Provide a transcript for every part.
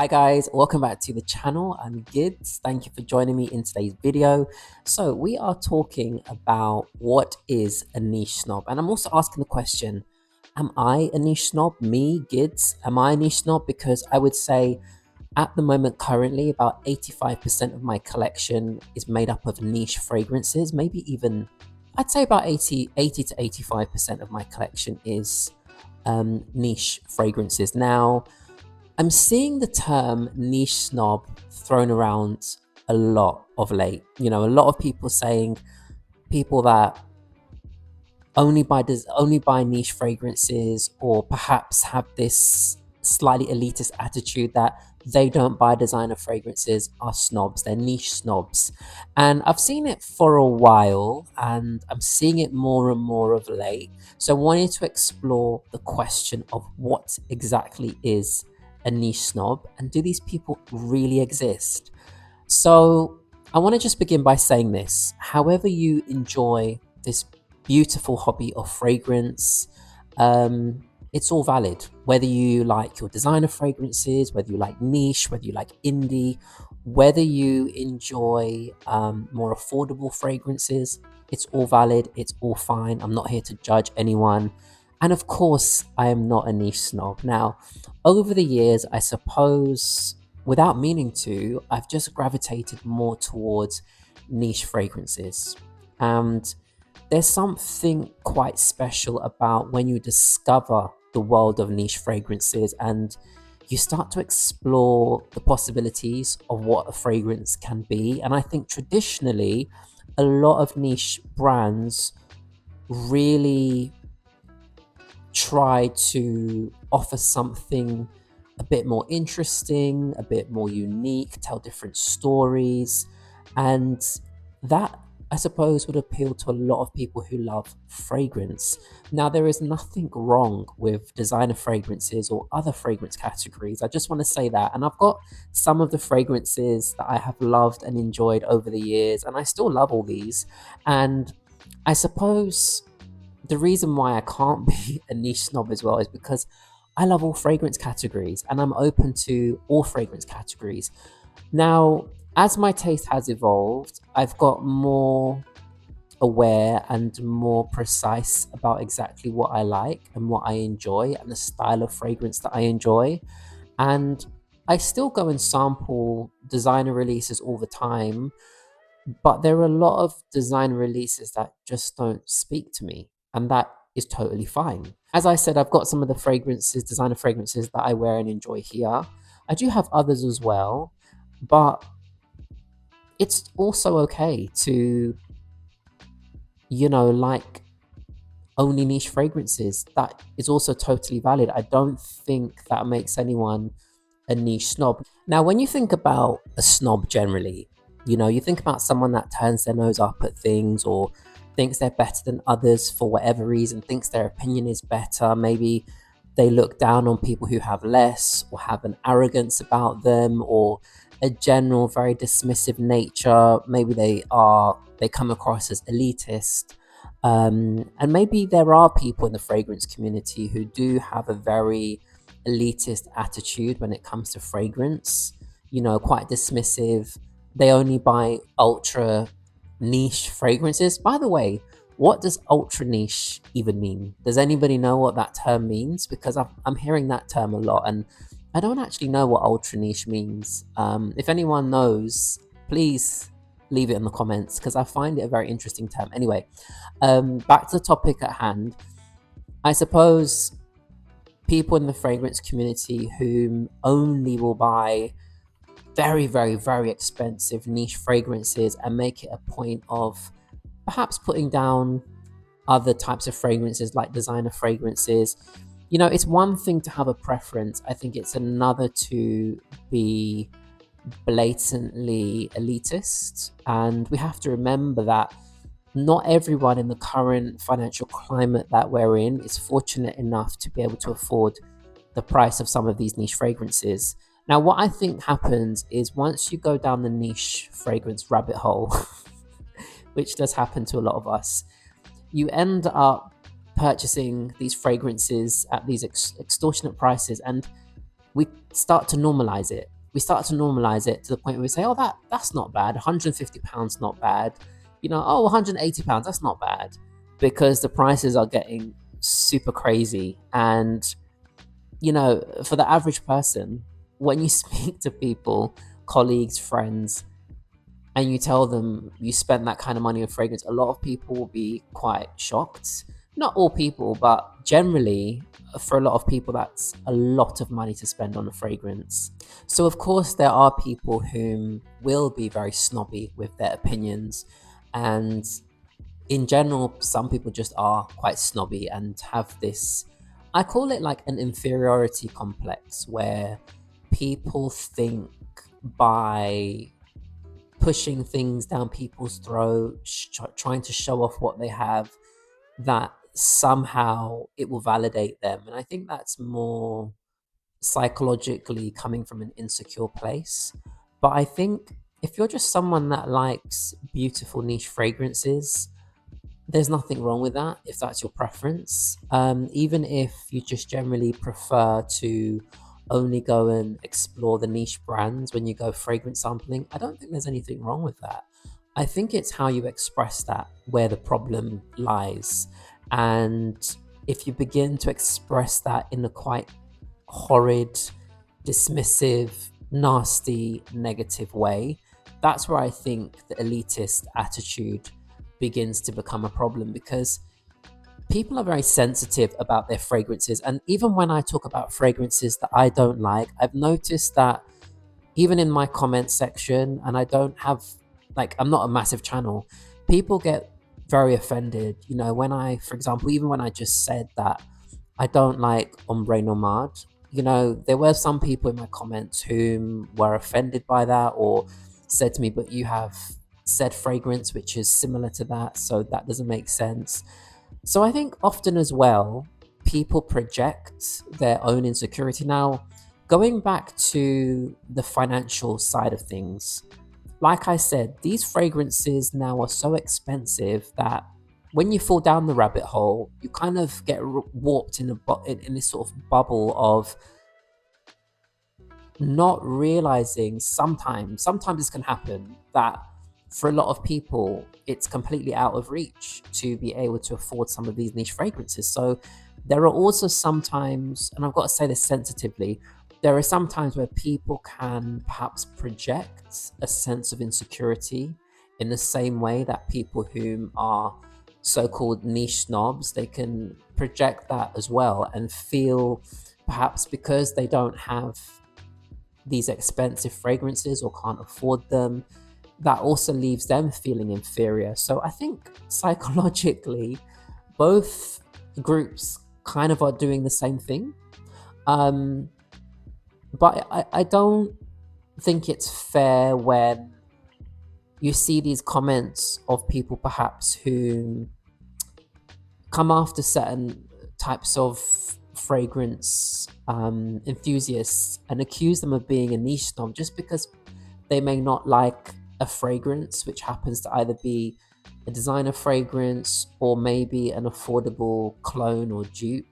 Hi guys, welcome back to the channel. I'm Gids. Thank you for joining me in today's video. So we are talking about what is a niche snob, and I'm also asking the question, am I a niche snob? Me, Gids, am I a niche snob? Because I would say at the moment currently about 85% of my collection is made up of niche fragrances. Maybe even I'd say about 80 to 85% of my collection is niche fragrances. Now I'm seeing the term niche snob thrown around a lot of late. A lot of people saying people that only buy niche fragrances, or perhaps have this slightly elitist attitude that they don't buy designer fragrances are snobs. They're niche snobs. And I've seen it for a while, and I'm seeing it more and more of late. So I wanted to explore the question of what exactly is a niche snob, and do these people really exist? So I want to just begin by saying this. However you enjoy this beautiful hobby of fragrance, it's all valid. Whether you like your designer fragrances, whether you like niche, whether you like indie, whether you enjoy more affordable fragrances, it's all valid. It's all fine. I'm not here to judge anyone. And of course, I am not a niche snob. Now, over the years, I suppose, without meaning to, I've just gravitated more towards niche fragrances. And there's something quite special about when you discover the world of niche fragrances and you start to explore the possibilities of what a fragrance can be. And I think traditionally, a lot of niche brands really try to offer something a bit more interesting, a bit more unique, tell different stories. And that, I suppose, would appeal to a lot of people who love fragrance. Now, there is nothing wrong with designer fragrances or other fragrance categories. I just want to say that. And I've got some of the fragrances that I have loved and enjoyed over the years, and I still love all these. And I suppose the reason why I can't be a niche snob as well is because I love all fragrance categories and I'm open to all fragrance categories. Now, as my taste has evolved, I've got more aware and more precise about exactly what I like and what I enjoy and the style of fragrance that I enjoy. And I still go and sample designer releases all the time, but there are a lot of design releases that just don't speak to me, and that is totally fine. As I said, I've got some of the fragrances, designer fragrances that I wear and enjoy here. I do have others as well, but it's also okay to, like only niche fragrances. That is also totally valid. I don't think that makes anyone a niche snob. Now, when you think about a snob generally, you think about someone that turns their nose up at things or thinks they're better than others for whatever reason, thinks their opinion is better. Maybe they look down on people who have less, or have an arrogance about them, or a general very dismissive nature. Maybe they come across as elitist. And maybe there are people in the fragrance community who do have a very elitist attitude when it comes to fragrance, quite dismissive. They only buy ultra niche fragrances. By the way, what does ultra niche even mean? Does anybody know what that term means? Because I'm hearing that term a lot and I don't actually know what ultra niche means. If anyone knows, please leave it in the comments because I find it a very interesting term. Anyway, back to the topic at hand. I suppose people in the fragrance community who only will buy very, very, very expensive niche fragrances and make it a point of perhaps putting down other types of fragrances like designer fragrances. It's one thing to have a preference. I think it's another to be blatantly elitist. And we have to remember that not everyone in the current financial climate that we're in is fortunate enough to be able to afford the price of some of these niche fragrances. Now, what I think happens is once you go down the niche fragrance rabbit hole, which does happen to a lot of us, you end up purchasing these fragrances at these extortionate prices. And we start to normalize it. We start to normalize it to the point where we say, oh, that's not bad. £150 not bad. Oh, £180, that's not bad. Because the prices are getting super crazy. And, for the average person, when you speak to people, colleagues, friends, and you tell them you spent that kind of money on fragrance, a lot of people will be quite shocked. Not all people, but generally, for a lot of people, that's a lot of money to spend on a fragrance. So, of course, there are people whom will be very snobby with their opinions. And in general, some people just are quite snobby and have this, I call it like an inferiority complex, where people think by pushing things down people's throats, trying to show off what they have, that somehow it will validate them. And I think that's more psychologically coming from an insecure place. But I think if you're just someone that likes beautiful niche fragrances, there's nothing wrong with that if that's your preference. Even if you just generally prefer to only go and explore the niche brands when you go fragrance sampling, I don't think there's anything wrong with that. I think it's how you express that where the problem lies. And if you begin to express that in a quite horrid, dismissive, nasty, negative way, that's where I think the elitist attitude begins to become a problem, because people are very sensitive about their fragrances. And even when I talk about fragrances that I don't like, I've noticed that even in my comment section, and I don't have, like, I'm not a massive channel, people get very offended. When I, for example, even when I just said that I don't like Ombre Nomade, there were some people in my comments whom were offended by that, or said to me, but you have said fragrance which is similar to that, so that doesn't make sense. So I think often as well, people project their own insecurity. Now, going back to the financial side of things, like I said, these fragrances now are so expensive that when you fall down the rabbit hole, you kind of get warped in this sort of bubble of not realizing sometimes this can happen, that for a lot of people it's completely out of reach to be able to afford some of these niche fragrances. So there are also sometimes, and I've got to say this sensitively, there are some times where people can perhaps project a sense of insecurity in the same way that people whom are so-called niche snobs, they can project that as well and feel perhaps because they don't have these expensive fragrances or can't afford them, that also leaves them feeling inferior. So I think psychologically, both groups kind of are doing the same thing. Um, but I don't think it's fair when you see these comments of people perhaps who come after certain types of fragrance enthusiasts and accuse them of being a niche snob just because they may not like a fragrance, which happens to either be a designer fragrance or maybe an affordable clone or dupe.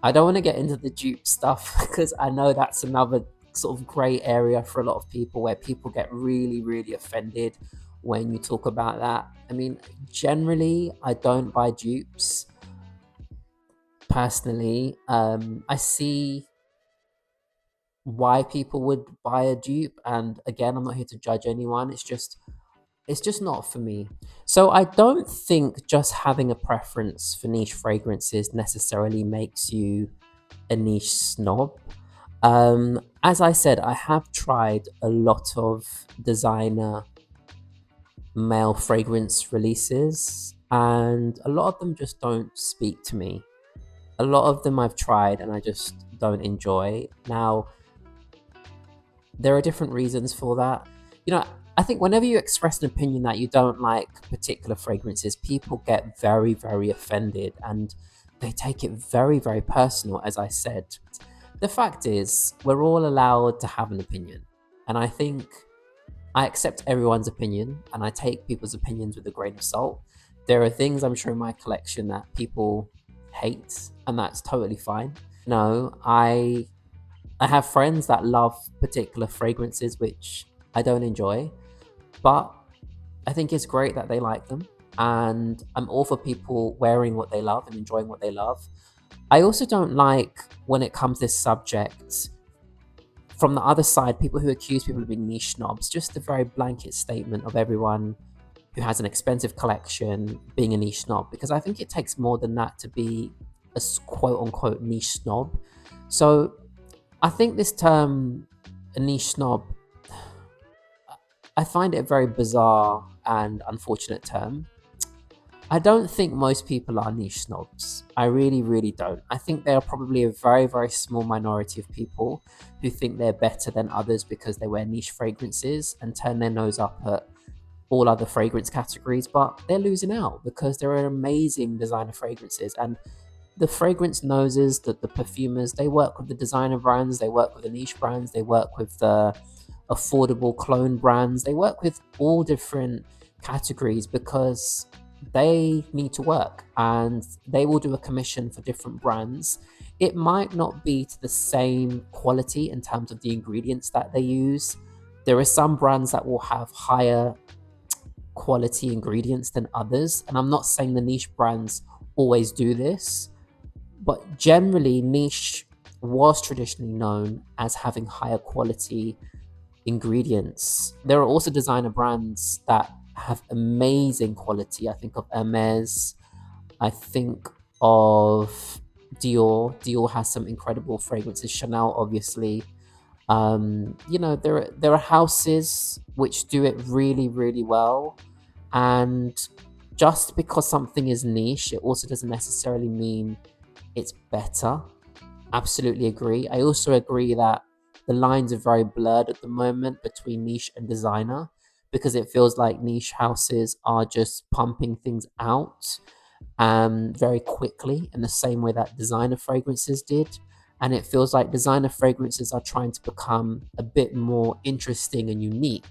I don't want to get into the dupe stuff because I know that's another sort of grey area for a lot of people, where people get really, really offended when you talk about that. I mean, generally, I don't buy dupes personally. I see why people would buy a dupe, and again, I'm not here to judge anyone. It's just not for me. So I don't think just having a preference for niche fragrances necessarily makes you a niche snob. As I said, I have tried a lot of designer male fragrance releases, and a lot of them just don't speak to me. A lot of them I've tried and I just don't enjoy. Now, there are different reasons for that. I think whenever you express an opinion that you don't like particular fragrances, people get very, very offended and they take it very, very personal, as I said. The fact is, we're all allowed to have an opinion. And I think I accept everyone's opinion and I take people's opinions with a grain of salt. There are things I'm sure in my collection that people hate, and that's totally fine. No, I I have friends that love particular fragrances, which I don't enjoy, but I think it's great that they like them. And I'm all for people wearing what they love and enjoying what they love. I also don't like when it comes to this subject from the other side, people who accuse people of being niche snobs, just a very blanket statement of everyone who has an expensive collection being a niche snob, because I think it takes more than that to be a quote unquote niche snob. So I think this term, a niche snob, I find it a very bizarre and unfortunate term. I don't think most people are niche snobs. I really, really don't. I think there are probably a very, very small minority of people who think they're better than others because they wear niche fragrances and turn their nose up at all other fragrance categories, but they're losing out because there are amazing designer fragrances. And the fragrance noses, the perfumers, they work with the designer brands, they work with the niche brands, they work with the affordable clone brands, they work with all different categories because they need to work, and they will do a commission for different brands. It might not be to the same quality in terms of the ingredients that they use. There are some brands that will have higher quality ingredients than others, and I'm not saying the niche brands always do this, but generally niche was traditionally known as having higher quality ingredients. There are also designer brands that have amazing quality. I think of Hermes, I think of Dior. Dior has some incredible fragrances. Chanel, obviously. There are houses which do it really, really well, and just because something is niche, it also doesn't necessarily mean it's better. Absolutely agree. I also agree that the lines are very blurred at the moment between niche and designer, because it feels like niche houses are just pumping things out very quickly in the same way that designer fragrances did. And it feels like designer fragrances are trying to become a bit more interesting and unique.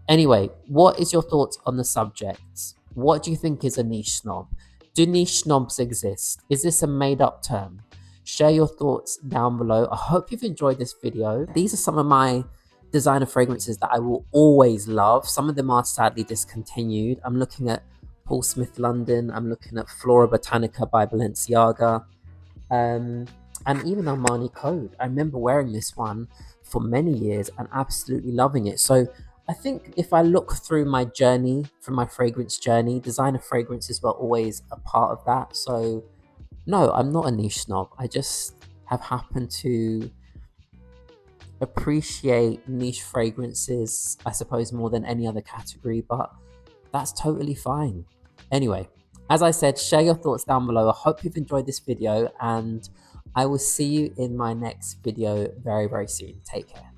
Anyway, what is your thoughts on the subject? What do you think is a niche snob? Do niche snobs exist? Is this a made up term? Share your thoughts down below. I hope you've enjoyed this video. These are some of my designer fragrances that I will always love. Some of them are sadly discontinued. I'm looking at Paul Smith London. I'm looking at Flora Botanica by Balenciaga. And even Armani Code. I remember wearing this one for many years and absolutely loving it. So I think if I look through my journey, from my fragrance journey, designer fragrances were always a part of that. So no, I'm not a niche snob. I just have happened to appreciate niche fragrances, I suppose, more than any other category, but that's totally fine. Anyway, as I said, share your thoughts down below. I hope you've enjoyed this video, and I will see you in my next video very, very soon. Take care.